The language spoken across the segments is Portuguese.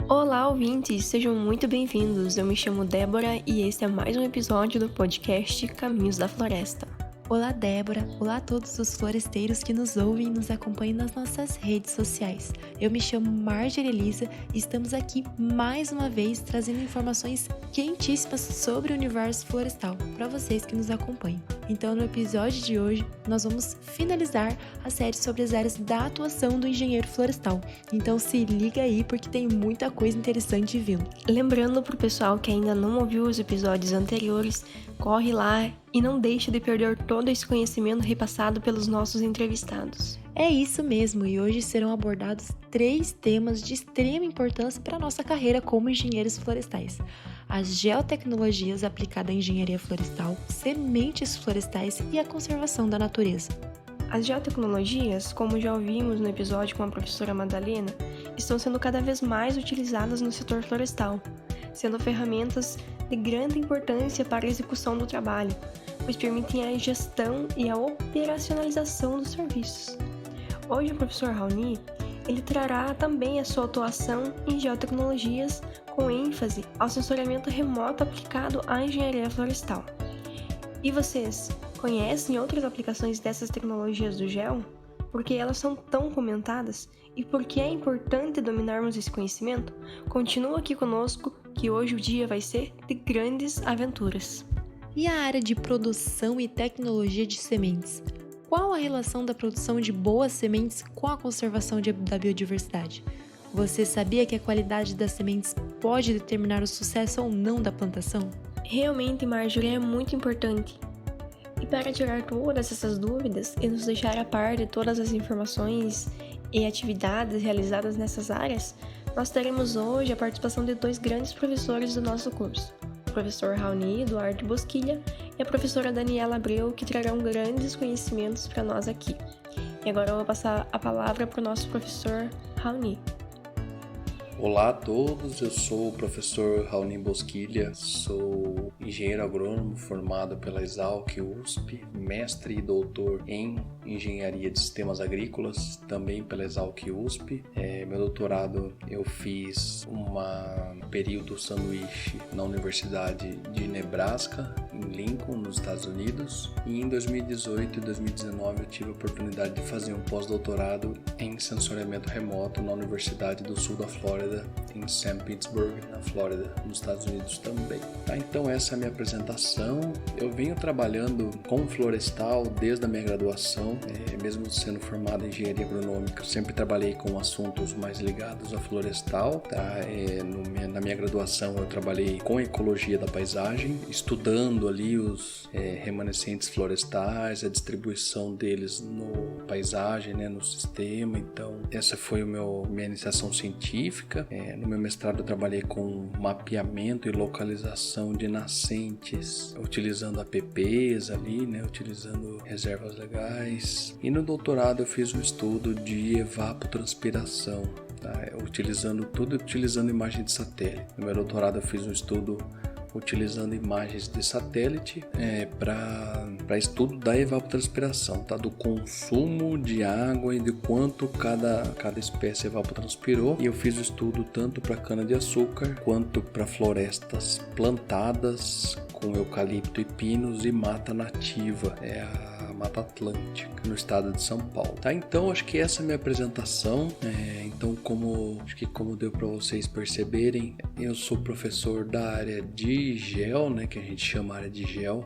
Olá, ouvintes! Sejam muito bem-vindos. Eu me chamo Débora e este é mais um episódio do podcast Caminhos da Floresta. Olá, Débora! Olá a todos os floresteiros que nos ouvem e nos acompanham nas nossas redes sociais. Eu me chamo Marjorie Elisa e estamos aqui mais uma vez trazendo informações quentíssimas sobre o universo florestal para vocês que nos acompanham. Então, no episódio de hoje, nós vamos finalizar a série sobre as áreas da atuação do engenheiro florestal. Então, se liga aí porque tem muita coisa interessante vindo. Lembrando para o pessoal que ainda não ouviu os episódios anteriores, corre lá e não deixe de perder todo esse conhecimento repassado pelos nossos entrevistados. É isso mesmo, e hoje serão abordados 3 temas de extrema importância para a nossa carreira como engenheiros florestais: as geotecnologias aplicadas à engenharia florestal, sementes florestais e a conservação da natureza. As geotecnologias, como já ouvimos no episódio com a professora Madalena, estão sendo cada vez mais utilizadas no setor florestal, sendo ferramentas de grande importância para a execução do trabalho, pois permitem a gestão e a operacionalização dos serviços. Hoje o professor Raoni, ele trará também a sua atuação em geotecnologias com ênfase ao sensoriamento remoto aplicado à engenharia florestal. E vocês conhecem outras aplicações dessas tecnologias do geo? Por que elas são tão comentadas? E por que é importante dominarmos esse conhecimento? Continua aqui conosco que hoje o dia vai ser de grandes aventuras. E a área de produção e tecnologia de sementes? Qual a relação da produção de boas sementes com a conservação da biodiversidade? Você sabia que a qualidade das sementes pode determinar o sucesso ou não da plantação? Realmente, Marjorie, é muito importante. E para tirar todas essas dúvidas e nos deixar a par de todas as informações e atividades realizadas nessas áreas, nós teremos hoje a participação de 2 grandes professores do nosso curso, o professor Raoni Eduardo Bosquilha e a professora Daniela Abreu, que trarão grandes conhecimentos para nós aqui. E agora eu vou passar a palavra para o nosso professor Raoni. Olá a todos, eu sou o professor Raoni Bosquilha, sou engenheiro agrônomo formado pela Exalc USP, mestre e doutor em engenharia de sistemas agrícolas, também pela Exalc USP. Meu doutorado eu fiz um período sanduíche na Universidade de Nebraska, em Lincoln, nos Estados Unidos, e em 2018 e 2019 eu tive a oportunidade de fazer um pós-doutorado em sensoriamento remoto na Universidade do Sul da Flórida, em St. Petersburg, na Flórida, nos Estados Unidos também. Então essa é a minha apresentação. Eu venho trabalhando com florestal desde a minha graduação, mesmo sendo formado em engenharia agronômica, eu sempre trabalhei com assuntos mais ligados a florestal. Na minha graduação eu trabalhei com ecologia da paisagem, estudando ali os remanescentes florestais, a distribuição deles no paisagem, no sistema. Então essa foi minha iniciação científica. No meu mestrado eu trabalhei com mapeamento e localização de nascentes, utilizando APPs ali, utilizando reservas legais. E no doutorado eu fiz um estudo de evapotranspiração, utilizando imagem de satélite. No meu doutorado eu fiz um estudo utilizando imagens de satélite para estudo da evapotranspiração, do consumo de água e de quanto cada espécie evapotranspirou. E eu fiz o estudo tanto para cana-de-açúcar quanto para florestas plantadas com eucalipto e pinos e mata nativa, a Mata Atlântica, no estado de São Paulo. Então acho que essa é a minha apresentação. Então como deu para vocês perceberem, eu sou professor da área de geo, que a gente chama área de geo,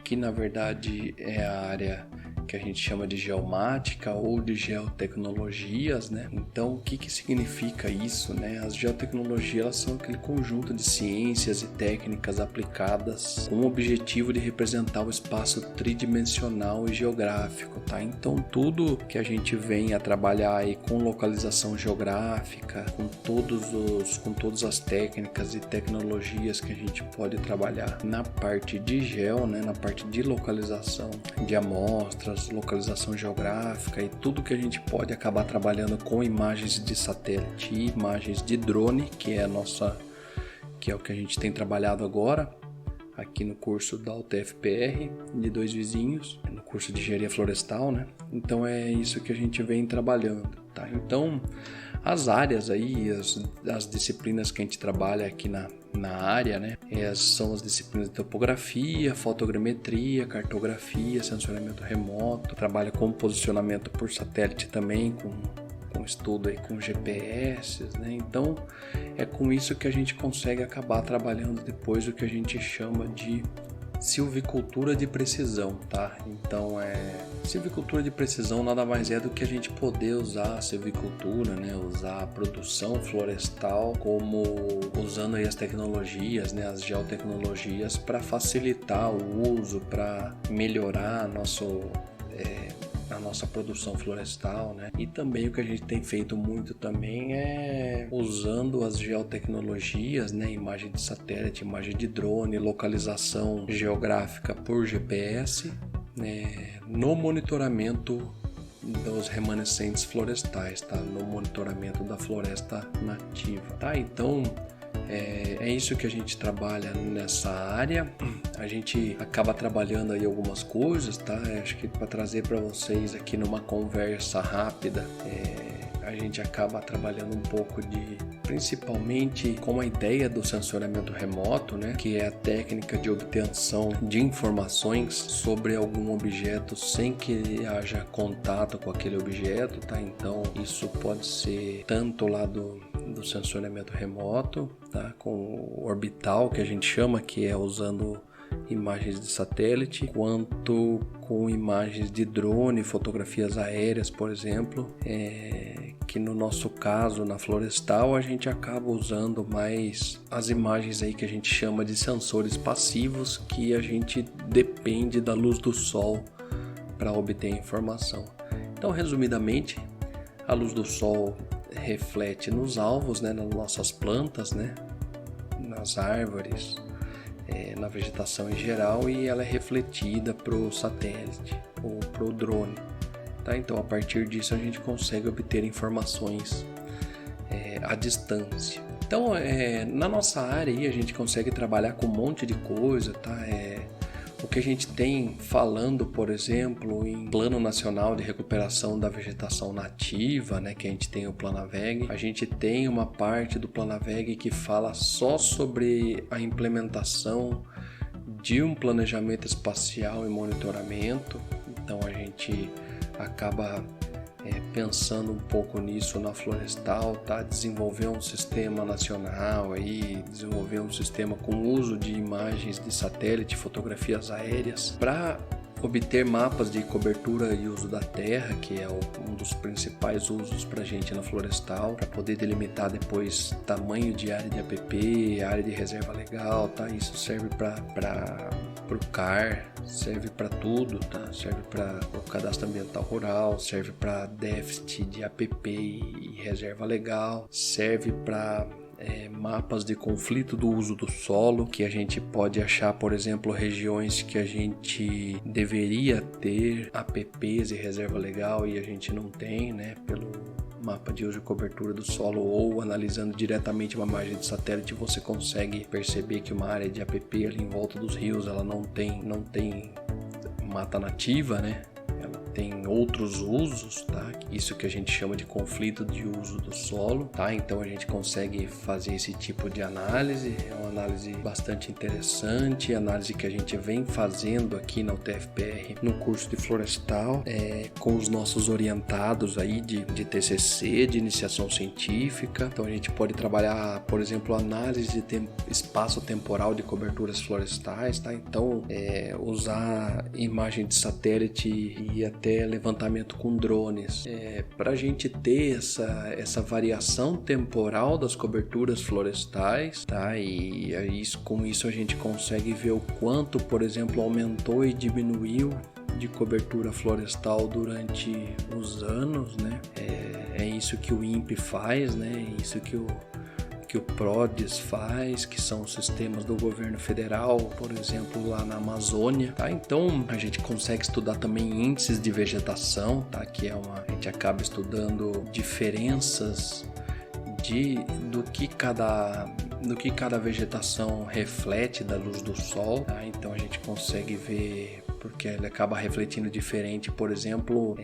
que na verdade é a área que a gente chama de geomática ou de geotecnologias, Então, o que significa isso, As geotecnologias, elas são aquele conjunto de ciências e técnicas aplicadas com o objetivo de representar o espaço tridimensional e geográfico, Então, tudo que a gente vem a trabalhar aí com localização geográfica, com todas as técnicas e tecnologias que a gente pode trabalhar na parte de geo, na parte de localização de amostras, localização geográfica e tudo que a gente pode acabar trabalhando com imagens de satélite e imagens de drone, que é o que a gente tem trabalhado agora aqui no curso da UTFPR de Dois Vizinhos, no curso de engenharia florestal, Então é isso que a gente vem trabalhando, Então As áreas aí, as disciplinas que a gente trabalha aqui na área, né? São as disciplinas de topografia, fotogrametria, cartografia, sensoriamento remoto, trabalha com posicionamento por satélite também, com estudo aí com GPS, né? Então é com isso que a gente consegue acabar trabalhando depois o que a gente chama de silvicultura de precisão, tá? Então silvicultura de precisão nada mais é do que a gente poder usar a silvicultura, né? Usar a produção florestal como usando aí as tecnologias, né? As geotecnologias para facilitar o uso, para melhorar a nossa produção florestal, né? E também o que a gente tem feito muito também é usando as geotecnologias, né? Imagem de satélite, imagem de drone, localização geográfica por GPS, né? No monitoramento dos remanescentes florestais, tá? No monitoramento da floresta nativa, tá? Então é isso que a gente trabalha nessa área. A gente acaba trabalhando aí algumas coisas, tá? Acho que para trazer para vocês aqui numa conversa rápida, a gente acaba trabalhando um pouco principalmente com a ideia do sensoriamento remoto, né? Que é a técnica de obtenção de informações sobre algum objeto sem que haja contato com aquele objeto, tá? Então isso pode ser tanto lá do sensoriamento remoto, tá? Com o orbital, que a gente chama, que é usando imagens de satélite, quanto com imagens de drone, fotografias aéreas, por exemplo, que no nosso caso, na florestal, a gente acaba usando mais as imagens aí que a gente chama de sensores passivos, que a gente depende da luz do sol para obter informação. Então, resumidamente, a luz do sol reflete nos alvos, né, nas nossas plantas, né, nas árvores, na vegetação em geral, e ela é refletida para o satélite ou para o drone, tá? Então a partir disso a gente consegue obter informações à distância. Então na nossa área aí a gente consegue trabalhar com um monte de coisa, tá? O que a gente tem falando, por exemplo, em Plano Nacional de Recuperação da Vegetação Nativa, né, que a gente tem o Planaveg, a gente tem uma parte do Planaveg que fala só sobre a implementação de um planejamento espacial e monitoramento. Então a gente acaba pensando um pouco nisso na florestal, tá? Desenvolver um sistema nacional aí, desenvolver um sistema com uso de imagens de satélite, fotografias aéreas, para obter mapas de cobertura e uso da terra, que é um dos principais usos para a gente na florestal, para poder delimitar depois tamanho de área de APP, área de reserva legal, tá? Isso serve para o CAR, serve para tudo, tá? Serve para o cadastro ambiental rural, serve para déficit de APP e reserva legal, serve para mapas de conflito do uso do solo, que a gente pode achar, por exemplo, regiões que a gente deveria ter APPs e reserva legal e a gente não tem, né, pelo mapa de uso e cobertura do solo, ou analisando diretamente uma imagem de satélite você consegue perceber que uma área de APP ali em volta dos rios ela não tem mata nativa, né? Ela tem outros usos, tá? Isso que a gente chama de conflito de uso do solo, tá? Então a gente consegue fazer esse tipo de análise, é uma análise bastante interessante, análise que a gente vem fazendo aqui na UTFPR no curso de florestal, com os nossos orientados aí de TCC, de iniciação científica. Então a gente pode trabalhar, por exemplo, análise de espaço temporal de coberturas florestais, tá? Então usar imagem de satélite e até levantamento com drones, para a gente ter essa variação temporal das coberturas florestais, tá? E com isso a gente consegue ver o quanto, por exemplo, aumentou e diminuiu de cobertura florestal durante os anos, né? É isso que o INPE faz, né? É isso que o PRODES faz, que são os sistemas do governo federal, por exemplo, lá na Amazônia, tá? Então a gente consegue estudar também índices de vegetação, tá? Que a gente acaba estudando diferenças do que cada vegetação reflete da luz do sol, tá? Então a gente consegue ver porque ele acaba refletindo diferente, por exemplo,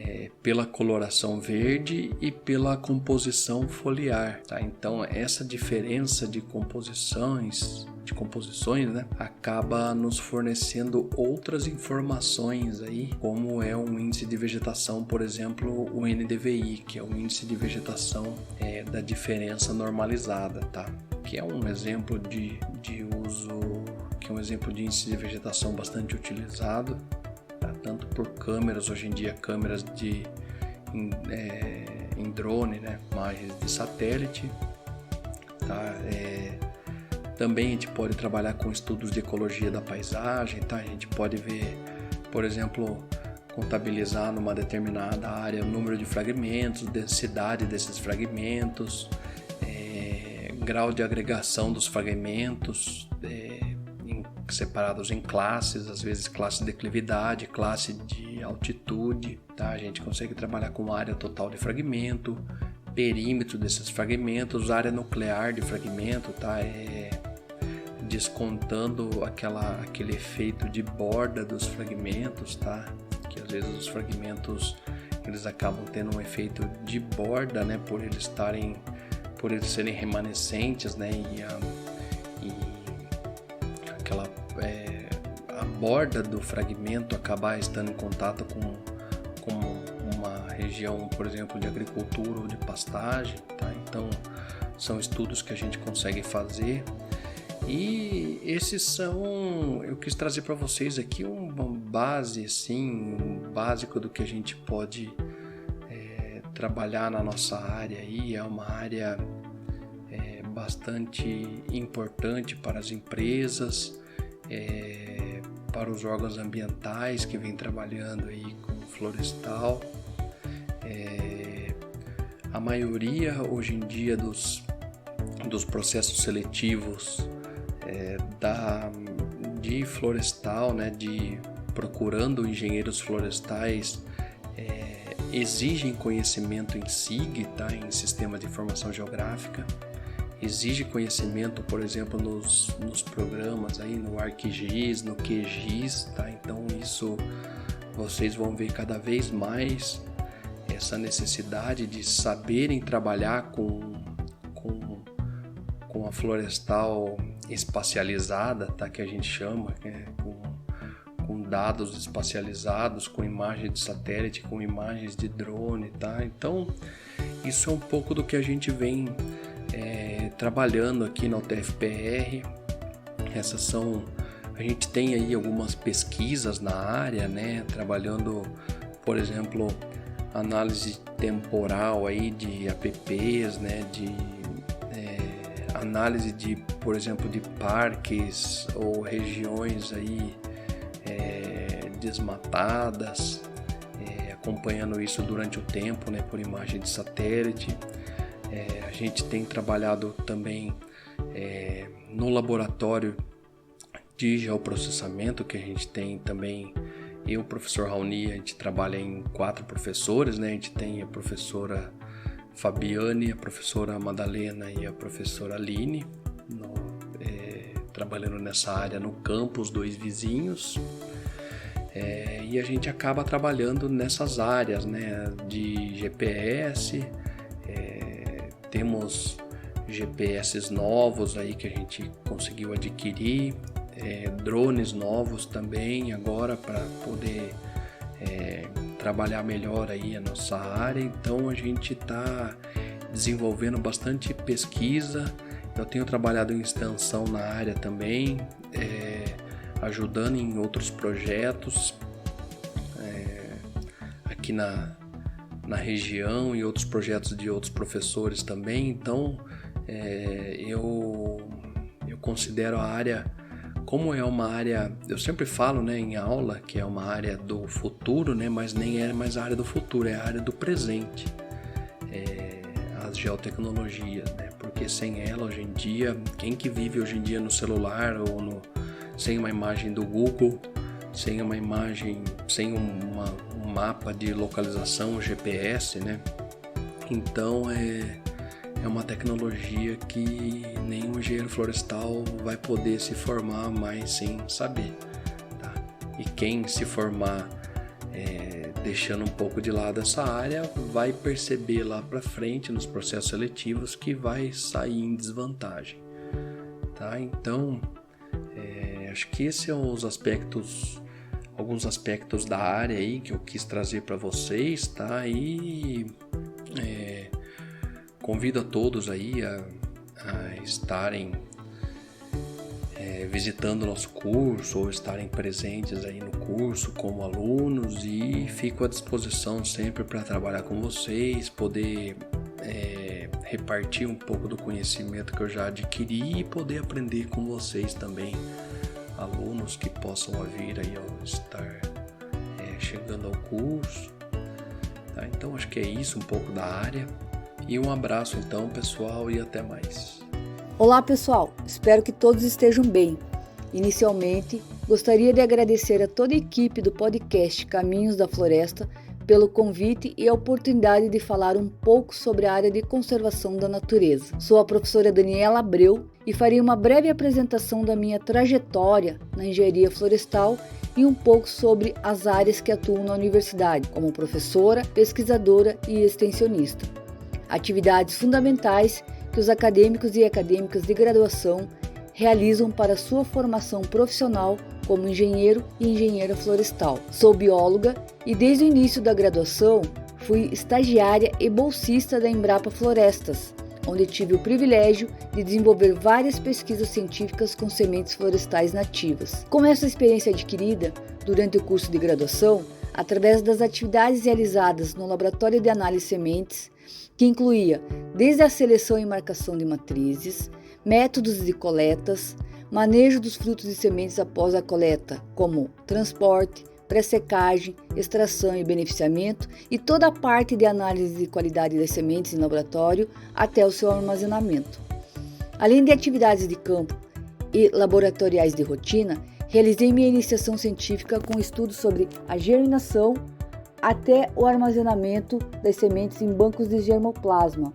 pela coloração verde e pela composição foliar, tá? Então essa diferença de composições, né, acaba nos fornecendo outras informações aí, como é um índice de vegetação, por exemplo, o NDVI, que é o índice de vegetação da diferença normalizada, tá? Que é um exemplo de uso, que é um exemplo de índice de vegetação bastante utilizado, tá? Tanto por câmeras, hoje em dia câmeras em drone, né? Imagens de satélite, tá? Também a gente pode trabalhar com estudos de ecologia da paisagem, tá? A gente pode ver, por exemplo, contabilizar numa determinada área o número de fragmentos, densidade desses fragmentos, grau de agregação dos fragmentos, separados em classes, às vezes classe de declividade, classe de altitude, tá? A gente consegue trabalhar com área total de fragmento, perímetro desses fragmentos, área nuclear de fragmento, tá? Descontando aquele efeito de borda dos fragmentos, tá? Que às vezes os fragmentos eles acabam tendo um efeito de borda, né? Por eles serem remanescentes, né? A borda do fragmento acabar estando em contato com uma região, por exemplo, de agricultura ou de pastagem, tá? Então são estudos que a gente consegue fazer, e eu quis trazer para vocês aqui uma base, assim, um básico do que a gente pode trabalhar na nossa área aí. É uma área bastante importante para as empresas, para os órgãos ambientais que vêm trabalhando aí com florestal. A maioria hoje em dia dos processos seletivos de florestal, né, procurando engenheiros florestais, exigem conhecimento em SIG, tá, em Sistema de Informação Geográfica. Exige conhecimento, por exemplo, nos programas aí, no ArcGIS, no QGIS, tá? Então isso vocês vão ver cada vez mais essa necessidade de saberem trabalhar com a florestal espacializada, tá? Que a gente chama, né? Com dados espacializados, com imagens de satélite, com imagens de drone, tá? Então isso é um pouco do que a gente vem trabalhando aqui na UTFPR. A gente tem aí algumas pesquisas na área, né, trabalhando, por exemplo, análise temporal aí de APPs, né, análise por exemplo, de parques ou regiões aí desmatadas, acompanhando isso durante o tempo, né, por imagem de satélite. A gente tem trabalhado também no laboratório de geoprocessamento, que a gente tem também, eu, o professor Raoni, a gente trabalha em 4 professores, né? A gente tem a professora Fabiane, a professora Madalena e a professora Aline, trabalhando nessa área no campus 2 vizinhos. E a gente acaba trabalhando nessas áreas, né, de GPS. Temos GPS novos aí que a gente conseguiu adquirir, drones novos também agora para poder trabalhar melhor aí a nossa área. Então a gente está desenvolvendo bastante pesquisa. Eu tenho trabalhado em extensão na área também, ajudando em outros projetos aqui na região, e outros projetos de outros professores também. Então eu considero a área como é uma área, eu sempre falo, né, em aula, que é uma área do futuro, né, mas nem é mais a área do futuro, é a área do presente, as geotecnologias, né, porque sem ela hoje em dia, quem que vive hoje em dia no celular ou sem uma imagem do Google, sem uma imagem, sem um mapa de localização, GPS, né? Então é uma tecnologia que nenhum engenheiro florestal vai poder se formar mais sem saber, tá? E quem se formar deixando um pouco de lado essa área vai perceber lá para frente nos processos seletivos que vai sair em desvantagem, tá? Então, acho que esses são alguns aspectos da área aí que eu quis trazer para vocês, tá? E convido a todos aí a estarem visitando o nosso curso ou estarem presentes aí no curso como alunos, e fico à disposição sempre para trabalhar com vocês, poder repartir um pouco do conhecimento que eu já adquiri e poder aprender com vocês também, alunos que possam vir aí ao estar chegando ao curso, tá? Então acho que é isso, um pouco da área, e um abraço então, pessoal, e até mais. Olá pessoal, espero que todos estejam bem. Inicialmente, gostaria de agradecer a toda a equipe do podcast Caminhos da Floresta pelo convite e a oportunidade de falar um pouco sobre a área de conservação da natureza. Sou a professora Daniela Abreu e farei uma breve apresentação da minha trajetória na engenharia florestal e um pouco sobre as áreas que atuo na universidade, como professora, pesquisadora e extensionista. Atividades fundamentais que os acadêmicos e acadêmicas de graduação realizam para sua formação profissional como engenheiro e engenheira florestal. Sou bióloga e desde o início da graduação fui estagiária e bolsista da Embrapa Florestas, onde tive o privilégio de desenvolver várias pesquisas científicas com sementes florestais nativas. Com essa experiência adquirida durante o curso de graduação, através das atividades realizadas no Laboratório de Análise de Sementes, que incluía desde a seleção e marcação de matrizes, métodos de coletas, manejo dos frutos e sementes após a coleta, como transporte, pré-secagem, extração e beneficiamento, e toda a parte de análise de qualidade das sementes em laboratório até o seu armazenamento. Além de atividades de campo e laboratoriais de rotina, realizei minha iniciação científica com estudos sobre a germinação até o armazenamento das sementes em bancos de germoplasma,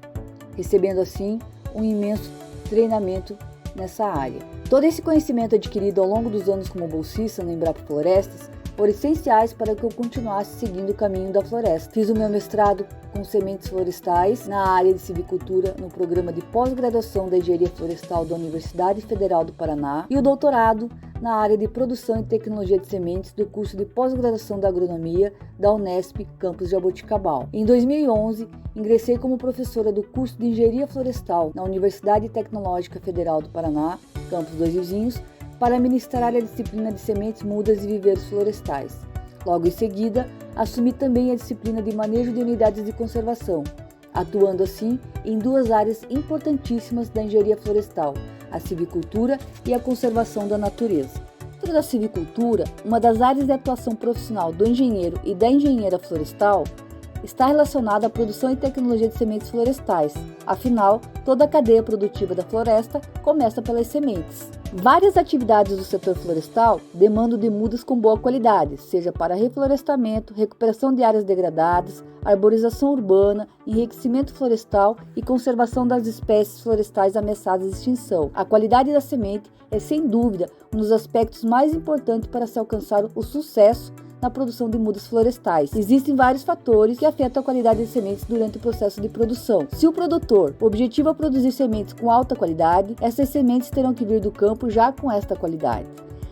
recebendo assim um imenso treinamento nessa área. Todo esse conhecimento adquirido ao longo dos anos como bolsista na Embrapa Florestas foram essenciais para que eu continuasse seguindo o caminho da floresta. Fiz o meu mestrado com sementes florestais na área de silvicultura no programa de pós-graduação da Engenharia Florestal da Universidade Federal do Paraná e o doutorado na área de produção e tecnologia de sementes do curso de pós-graduação da agronomia da Unesp, campus Jaboticabal. Em 2011, ingressei como professora do curso de engenharia florestal na Universidade Tecnológica Federal do Paraná, campus Dois Vizinhos, para ministrar a disciplina de sementes mudas e viveiros florestais. Logo em seguida, assumi também a disciplina de manejo de unidades de conservação, atuando assim em duas áreas importantíssimas da engenharia florestal, a silvicultura e a conservação da natureza. Dentro da silvicultura, uma das áreas de atuação profissional do engenheiro e da engenheira florestal está relacionada à produção e tecnologia de sementes florestais. Afinal, toda a cadeia produtiva da floresta começa pelas sementes. Várias atividades do setor florestal demandam de mudas com boa qualidade, seja para reflorestamento, recuperação de áreas degradadas, arborização urbana, enriquecimento florestal e conservação das espécies florestais ameaçadas de extinção. A qualidade da semente é, sem dúvida, um dos aspectos mais importantes para se alcançar o sucesso na produção de mudas florestais. Existem vários fatores que afetam a qualidade de sementes durante o processo de produção. Se o produtor objetiva produzir sementes com alta qualidade, essas sementes terão que vir do campo já com esta qualidade.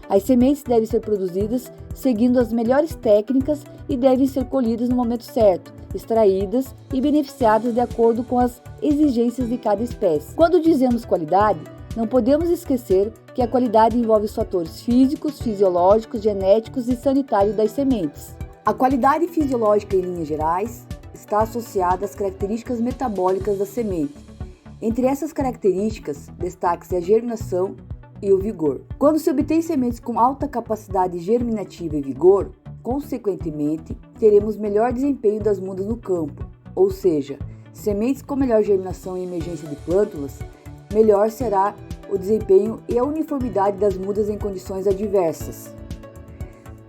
As sementes devem ser produzidas seguindo as melhores técnicas e devem ser colhidas no momento certo, extraídas e beneficiadas de acordo com as exigências de cada espécie. Quando dizemos qualidade, não podemos esquecer que a qualidade envolve os fatores físicos, fisiológicos, genéticos e sanitários das sementes. A qualidade fisiológica, em linhas gerais, está associada às características metabólicas da semente. Entre essas características, destaca-se a germinação e o vigor. Quando se obtém sementes com alta capacidade germinativa e vigor, consequentemente, teremos melhor desempenho das mudas no campo, ou seja, sementes com melhor germinação e emergência de plântulas, melhor será o desempenho e a uniformidade das mudas em condições adversas.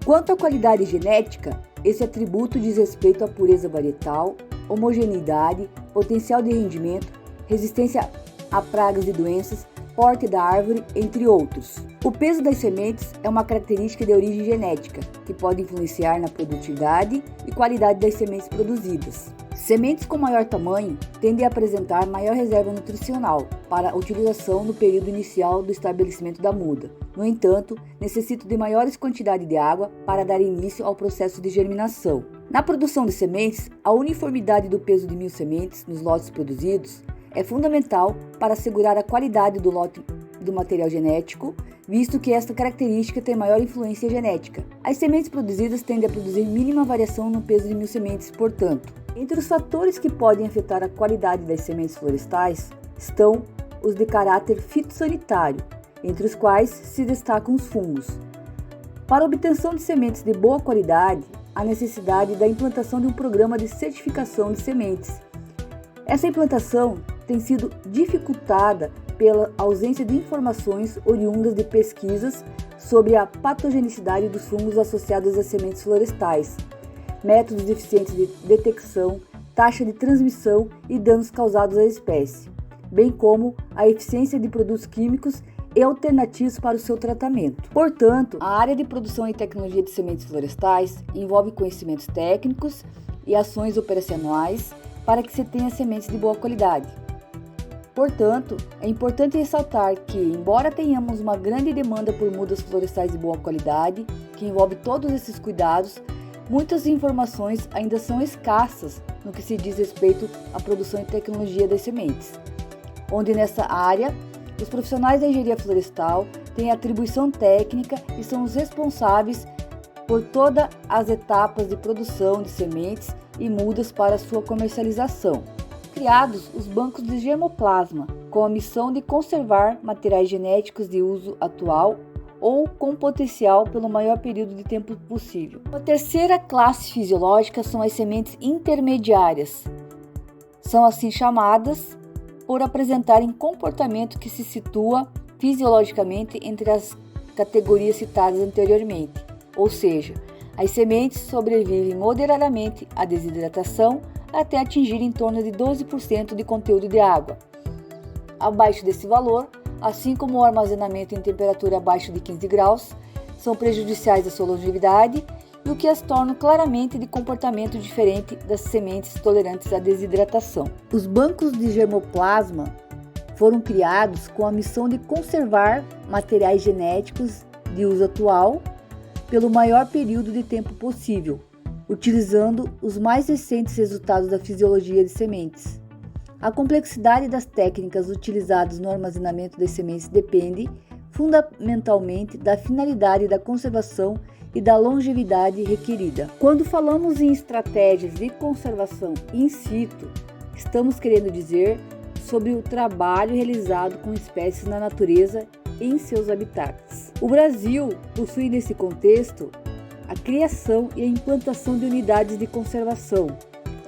Quanto à qualidade genética, esse atributo diz respeito à pureza varietal, homogeneidade, potencial de rendimento, resistência a pragas e doenças, porte da árvore, entre outros. O peso das sementes é uma característica de origem genética, que pode influenciar na produtividade e qualidade das sementes produzidas. Sementes com maior tamanho tendem a apresentar maior reserva nutricional para a utilização no período inicial do estabelecimento da muda. No entanto, necessitam de maiores quantidades de água para dar início ao processo de germinação. Na produção de sementes, a uniformidade do peso de 1000 sementes nos lotes produzidos é fundamental para assegurar a qualidade do lote do material genético, visto que esta característica tem maior influência genética. As sementes produzidas tendem a produzir mínima variação no peso de 1000 sementes, portanto. Entre os fatores que podem afetar a qualidade das sementes florestais estão os de caráter fitossanitário, entre os quais se destacam os fungos. Para a obtenção de sementes de boa qualidade, há necessidade da implantação de um programa de certificação de sementes. Essa implantação tem sido dificultada pela ausência de informações oriundas de pesquisas sobre a patogenicidade dos fungos associados às sementes florestais, métodos eficientes de detecção, taxa de transmissão e danos causados à espécie, bem como a eficiência de produtos químicos e alternativas para o seu tratamento. Portanto, a área de produção e tecnologia de sementes florestais envolve conhecimentos técnicos e ações operacionais para que se tenha sementes de boa qualidade. Portanto, é importante ressaltar que, embora tenhamos uma grande demanda por mudas florestais de boa qualidade, que envolve todos esses cuidados, muitas informações ainda são escassas no que se diz respeito à produção e tecnologia das sementes, onde nessa área, os profissionais da engenharia florestal têm atribuição técnica e são os responsáveis por todas as etapas de produção de sementes e mudas para sua comercialização. Criados os bancos de germoplasma, com a missão de conservar materiais genéticos de uso atual ou com potencial pelo maior período de tempo possível. A terceira classe fisiológica são as sementes intermediárias. São assim chamadas por apresentarem comportamento que se situa fisiologicamente entre as categorias citadas anteriormente, ou seja, as sementes sobrevivem moderadamente à desidratação até atingir em torno de 12% de conteúdo de água. Abaixo desse valor, assim como o armazenamento em temperatura abaixo de 15 graus, são prejudiciais à sua longevidade e o que as torna claramente de comportamento diferente das sementes tolerantes à desidratação. Os bancos de germoplasma foram criados com a missão de conservar materiais genéticos de uso atual pelo maior período de tempo possível, utilizando os mais recentes resultados da fisiologia de sementes. A complexidade das técnicas utilizadas no armazenamento das sementes depende fundamentalmente da finalidade da conservação e da longevidade requerida. Quando falamos em estratégias de conservação in situ, estamos querendo dizer sobre o trabalho realizado com espécies na natureza em seus habitats. O Brasil possui nesse contexto a criação e a implantação de unidades de conservação,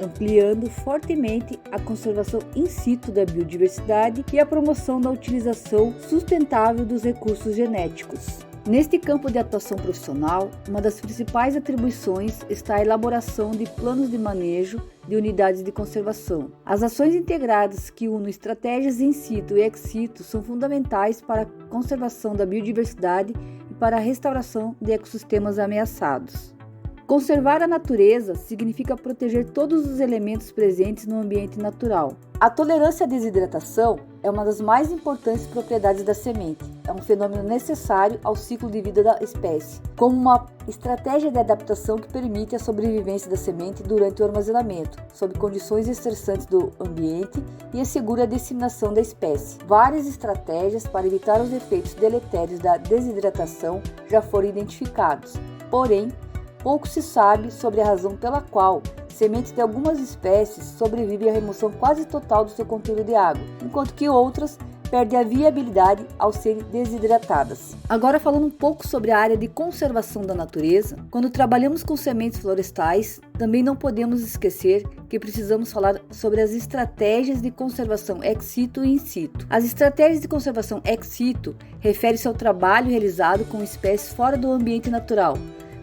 ampliando fortemente a conservação in situ da biodiversidade e a promoção da utilização sustentável dos recursos genéticos. Neste campo de atuação profissional, uma das principais atribuições está a elaboração de planos de manejo de unidades de conservação. As ações integradas que unam estratégias in situ e ex situ são fundamentais para a conservação da biodiversidade e para a restauração de ecossistemas ameaçados. Conservar a natureza significa proteger todos os elementos presentes no ambiente natural. A tolerância à desidratação é uma das mais importantes propriedades da semente. É um fenômeno necessário ao ciclo de vida da espécie, como uma estratégia de adaptação que permite a sobrevivência da semente durante o armazenamento, sob condições estressantes do ambiente e assegura a disseminação da espécie. Várias estratégias para evitar os efeitos deletérios da desidratação já foram identificados, porém, pouco se sabe sobre a razão pela qual sementes de algumas espécies sobrevivem à remoção quase total do seu conteúdo de água, enquanto que outras perdem a viabilidade ao serem desidratadas. Agora falando um pouco sobre a área de conservação da natureza, quando trabalhamos com sementes florestais, também não podemos esquecer que precisamos falar sobre as estratégias de conservação ex situ e in situ. As estratégias de conservação ex situ referem-se ao trabalho realizado com espécies fora do ambiente natural.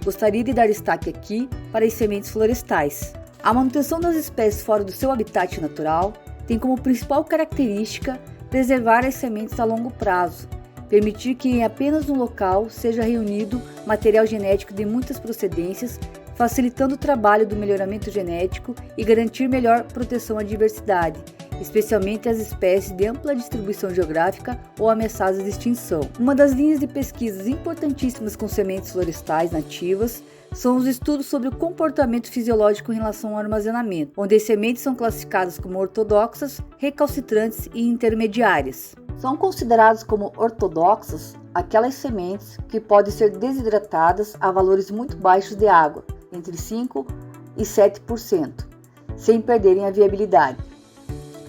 Gostaria de dar destaque aqui para as sementes florestais. A manutenção das espécies fora do seu habitat natural tem como principal característica preservar as sementes a longo prazo, permitir que em apenas um local seja reunido material genético de muitas procedências, facilitando o trabalho do melhoramento genético e garantir melhor proteção à diversidade, especialmente às espécies de ampla distribuição geográfica ou ameaçadas de extinção. Uma das linhas de pesquisas importantíssimas com sementes florestais nativas são os estudos sobre o comportamento fisiológico em relação ao armazenamento, onde as sementes são classificadas como ortodoxas, recalcitrantes e intermediárias. São consideradas como ortodoxas aquelas sementes que podem ser desidratadas a valores muito baixos de água, entre 5% e 7%, sem perderem a viabilidade.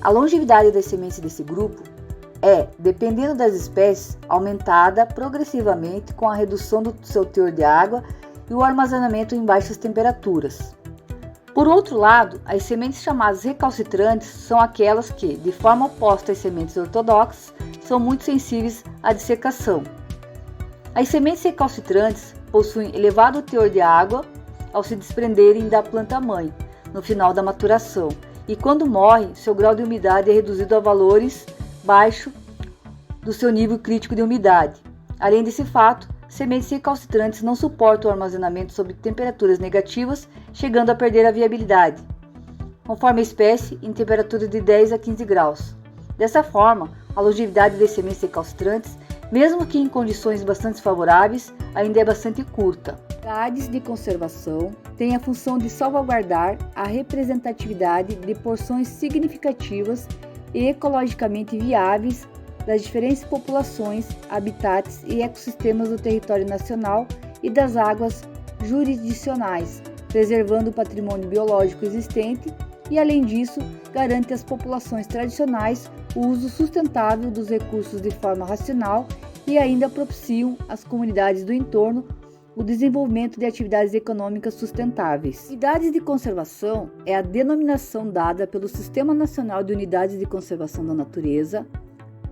A longevidade das sementes desse grupo é, dependendo das espécies, aumentada progressivamente com a redução do seu teor de água e o armazenamento em baixas temperaturas. Por outro lado, as sementes chamadas recalcitrantes são aquelas que, de forma oposta às sementes ortodoxas, são muito sensíveis à dessecação. As sementes recalcitrantes possuem elevado teor de água ao se desprenderem da planta-mãe no final da maturação, e quando morrem, seu grau de umidade é reduzido a valores baixos do seu nível crítico de umidade. Além desse fato, sementes recalcitrantes não suportam o armazenamento sob temperaturas negativas, chegando a perder a viabilidade, conforme a espécie, em temperaturas de 10 a 15 graus. Dessa forma, a longevidade das sementes recalcitrantes, mesmo que em condições bastante favoráveis, ainda é bastante curta. Unidades de conservação têm a função de salvaguardar a representatividade de porções significativas e ecologicamente viáveis das diferentes populações, habitats e ecossistemas do território nacional e das águas jurisdicionais, preservando o patrimônio biológico existente e, além disso, garante às populações tradicionais o uso sustentável dos recursos de forma racional e ainda propiciam às comunidades do entorno o desenvolvimento de atividades econômicas sustentáveis. Unidades de conservação é a denominação dada pelo Sistema Nacional de Unidades de Conservação da Natureza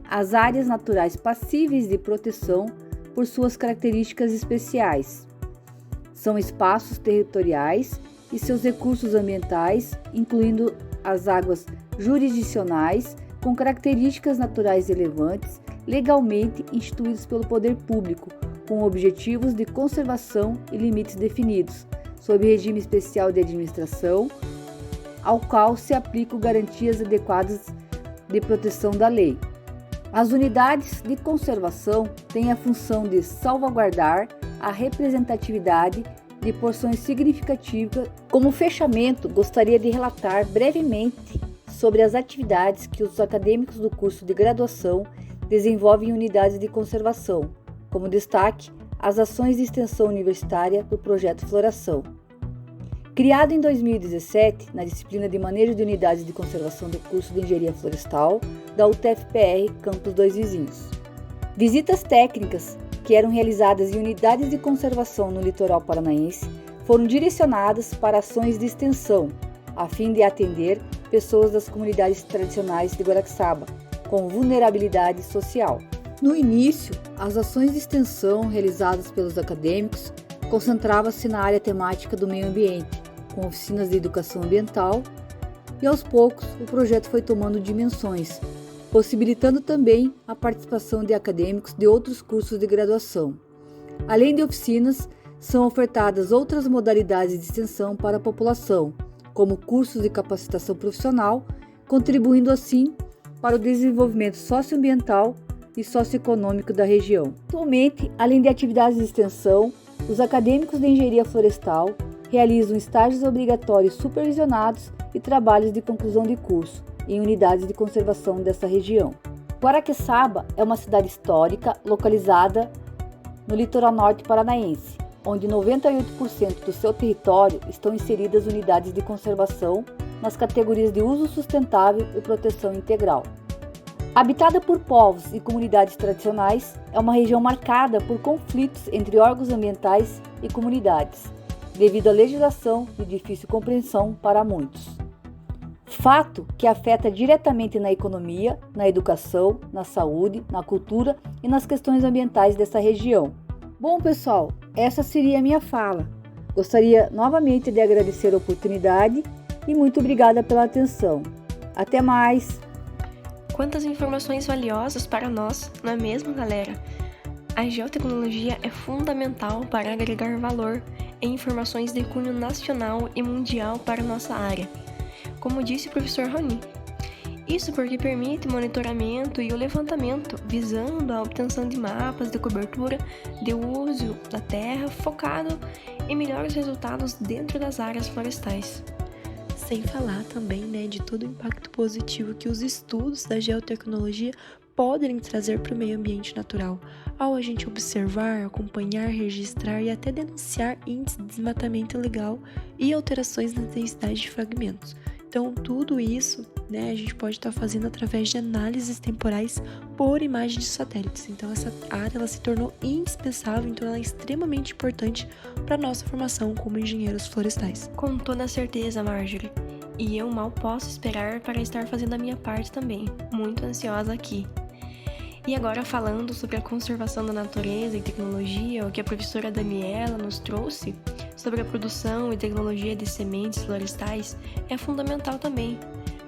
às áreas naturais passíveis de proteção por suas características especiais. São espaços territoriais e seus recursos ambientais, incluindo as águas jurisdicionais, com características naturais relevantes, legalmente instituídos pelo poder público, com objetivos de conservação e limites definidos, sob regime especial de administração, ao qual se aplicam garantias adequadas de proteção da lei. As unidades de conservação têm a função de salvaguardar a representatividade de porções significativas. Como fechamento, gostaria de relatar brevemente sobre as atividades que os acadêmicos do curso de graduação desenvolvem em unidades de conservação. Como destaque, as ações de extensão universitária do projeto Floração. Criado em 2017, na disciplina de Manejo de Unidades de Conservação do curso de Engenharia Florestal, da UTFPR, Campus Dois Vizinhos. Visitas técnicas, que eram realizadas em unidades de conservação no litoral paranaense, foram direcionadas para ações de extensão, a fim de atender pessoas das comunidades tradicionais de Guaraxaba, com vulnerabilidade social. No início, as ações de extensão realizadas pelos acadêmicos concentravam-se na área temática do meio ambiente, com oficinas de educação ambiental, e aos poucos o projeto foi tomando dimensões, possibilitando também a participação de acadêmicos de outros cursos de graduação. Além de oficinas, são ofertadas outras modalidades de extensão para a população, como cursos de capacitação profissional, contribuindo assim para o desenvolvimento socioambiental e socioeconômico da região. Atualmente, além de atividades de extensão, os acadêmicos de engenharia florestal realizam estágios obrigatórios supervisionados e trabalhos de conclusão de curso em unidades de conservação dessa região. Guaraqueçaba é uma cidade histórica localizada no litoral norte paranaense, onde 98% do seu território estão inseridas unidades de conservação nas categorias de uso sustentável e proteção integral. Habitada por povos e comunidades tradicionais, é uma região marcada por conflitos entre órgãos ambientais e comunidades, devido à legislação de difícil compreensão para muitos. Fato que afeta diretamente na economia, na educação, na saúde, na cultura e nas questões ambientais dessa região. Bom, pessoal, essa seria a minha fala. Gostaria novamente de agradecer a oportunidade e muito obrigada pela atenção. Até mais! Quantas informações valiosas para nós, não é mesmo, galera? A geotecnologia é fundamental para agregar valor em informações de cunho nacional e mundial para nossa área, como disse o professor Raoni. Isso porque permite monitoramento e o levantamento, visando a obtenção de mapas de cobertura de uso da terra focado em melhores resultados dentro das áreas florestais. Sem falar também, de todo o impacto positivo que os estudos da geotecnologia podem trazer para o meio ambiente natural, ao a gente observar, acompanhar, registrar e até denunciar índices de desmatamento ilegal e alterações na densidade de fragmentos. Então, tudo isso, a gente pode estar fazendo através de análises temporais por imagem de satélites. Então, essa área ela se tornou indispensável, então ela é extremamente importante para a nossa formação como engenheiros florestais. Com toda certeza, Marjorie. E eu mal posso esperar para estar fazendo a minha parte também. Muito ansiosa aqui. E agora falando sobre a conservação da natureza e tecnologia, o que a professora Daniela nos trouxe sobre a produção e tecnologia de sementes florestais é fundamental também,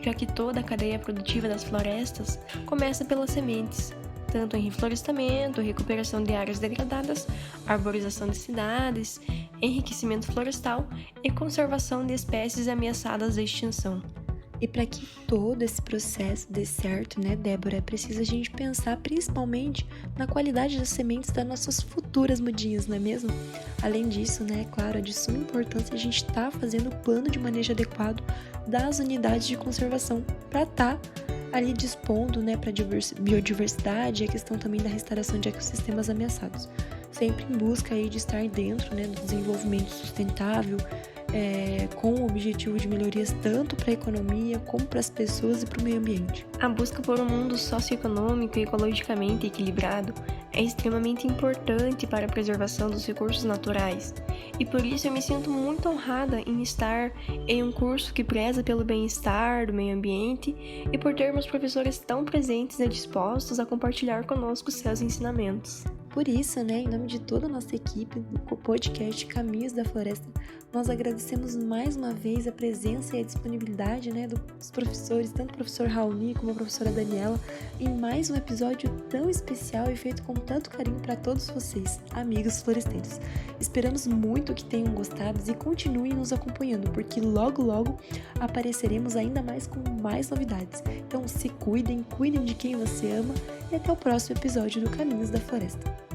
já que toda a cadeia produtiva das florestas começa pelas sementes, tanto em reflorestamento, recuperação de áreas degradadas, arborização de cidades, enriquecimento florestal e conservação de espécies ameaçadas de extinção. E para que todo esse processo dê certo, Débora, é preciso a gente pensar principalmente na qualidade das sementes das nossas futuras mudinhas, não é mesmo? Além disso, claro, é de suma importância a gente estar fazendo o plano de manejo adequado das unidades de conservação para estar ali dispondo, para a biodiversidade e a questão também da restauração de ecossistemas ameaçados. Sempre em busca aí de estar dentro, do desenvolvimento sustentável, com o objetivo de melhorias tanto para a economia como para as pessoas e para o meio ambiente. A busca por um mundo socioeconômico e ecologicamente equilibrado é extremamente importante para a preservação dos recursos naturais, e por isso eu me sinto muito honrada em estar em um curso que preza pelo bem-estar do meio ambiente e por termos professores tão presentes e dispostos a compartilhar conosco seus ensinamentos. Por isso, em nome de toda a nossa equipe do podcast Caminhos da Floresta, nós agradecemos mais uma vez a presença e a disponibilidade dos professores, tanto o professor Raoni como a professora Daniela, em mais um episódio tão especial e feito com tanto carinho para todos vocês, amigos floresteiros. Esperamos muito que tenham gostado e continuem nos acompanhando, porque logo logo apareceremos ainda mais com mais novidades. Então se cuidem de quem você ama e até o próximo episódio do Caminhos da Floresta.